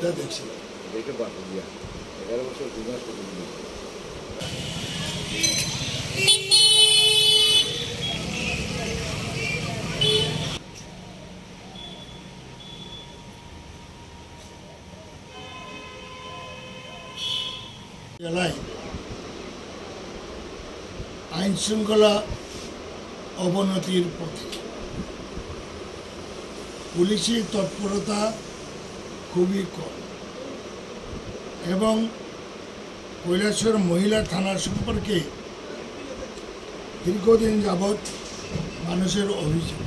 এটা দেখছিলাম। দেখে পাঠান দিয়া 11 বছর 2 মাস পর্যন্ত জেলায় আইন শৃঙ্খলা অবনতির পথে। পুলিশি তৎপরতা খুবই কম এবং কৈলাসহর মহিলা থানা সম্পর্কে দীর্ঘদিন যাবৎ মানুষের অভিযোগ।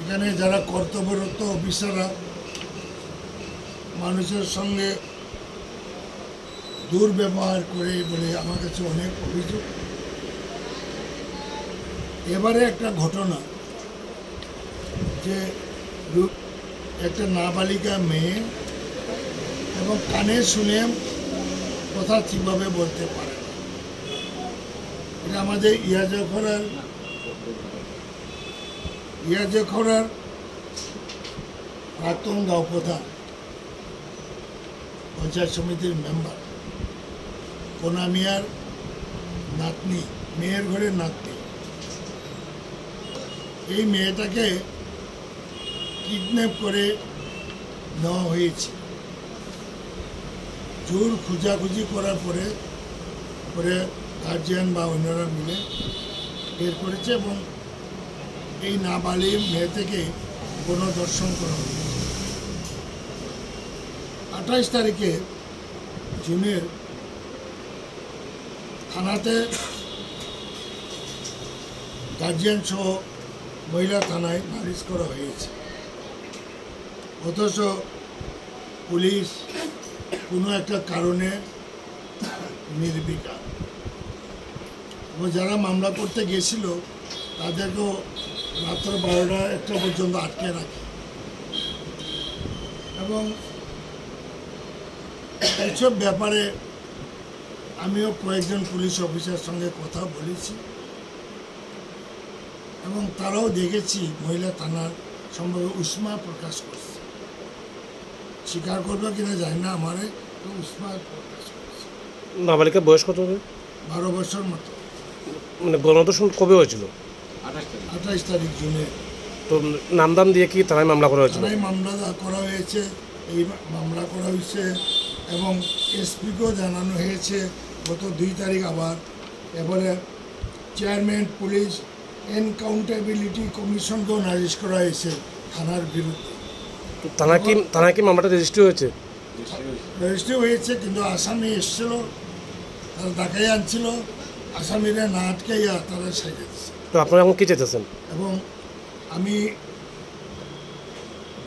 এখানে যারা কর্তব্যরত অফিসাররা মানুষের সঙ্গে দুর্ব্যবহার করে বলে আমার কাছে অনেক অভিযোগ। এবারে একটা ঘটনা যে একটা নাবালিকা মেয়ে এবং কানে শুনে কথা ঠিকভাবে বলতে পারে না। এটা আমাদের ইয়াজখরার প্রাক্তন গাঁও প্রধান পঞ্চায়েত সমিতির মেম্বার কোনা মিয়ার নাতনি, মেয়ের ঘরের নাতনি। এই মেয়েটাকে কিডন্যাপ করে নেওয়া হয়েছে। জোর খোঁজাখুঁজি করার পরে গার্জিয়ান বা অন্যরা মিলে বের করেছে এবং এই নাবালিক মেয়ে থেকে গণধর্ষণ করা হয়েছে। 28 তারিখে জুনের থানাতে গার্জিয়ান সহ মহিলা থানায় নালিশ করা হয়েছে। অথচ পুলিশ কোনো একটা কারণে নির্বিকার এবং যারা মামলা করতে গেছিল তাদেরকেও রাত্র 12টা-1টা পর্যন্ত আটকে রাখে এবং এইসব ব্যাপারে আমিও কয়েকজন পুলিশ অফিসার সঙ্গে কথা বলেছি এবং তারাও দেখেছি মহিলা থানার সম্ভবে উষ্মা প্রকাশ করছে। স্বীকার করবে কিনা জানি না, আমারে উষ্মা প্রকাশ করছে। নাবালিকার বয়স কত হবে? 12 বছর মতো। মানে গণধর্ষণ কবে হয়েছিল? 28 তারিখ জুনে। তো নামদাম দিয়ে কি থানায় মামলা করা হয়েছিল? থানায় মামলা করা হয়েছে। এই মামলা করা হয়েছে এবং এসপিকেও জানানো হয়েছে গত 2 তারিখ আবার। এবারে চেয়ারম্যান পুলিশ এনকাউন্টেবিলিটি কমিশনকেও নালিশ করা হয়েছে থানার বিরুদ্ধে। থানায় কি মামলাটা রেজিস্ট্রি হয়েছে? রেজিস্ট্রি হয়েছে, কিন্তু আসামি এসেছিল, তারা ঢাকায় আনছিল, আসামিরা না আটকাইয়া তারা সাইডে দিচ্ছে। তো আপনারা এখন কী চাইতেছেন? এবং আমি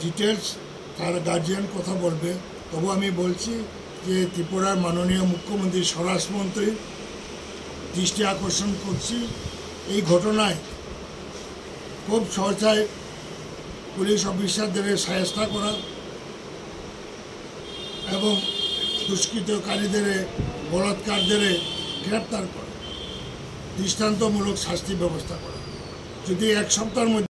ডিটেলস তার গার্জিয়ান কথা বলবে, তবু আমি বলছি যে ত্রিপুরার মাননীয় মুখ্যমন্ত্রী, স্বরাষ্ট্রমন্ত্রীর দৃষ্টি আকর্ষণ করছি এই ঘটনায় খুব সহসায় পুলিশ অফিসারদের শায়েস্তা করা এবং দুষ্কৃতকারীদের, বলাৎকারদের গ্রেপ্তার করা, দৃষ্টান্তমূলক শাস্তি ব্যবস্থা করা। যদি 1 সপ্তাহের মধ্যে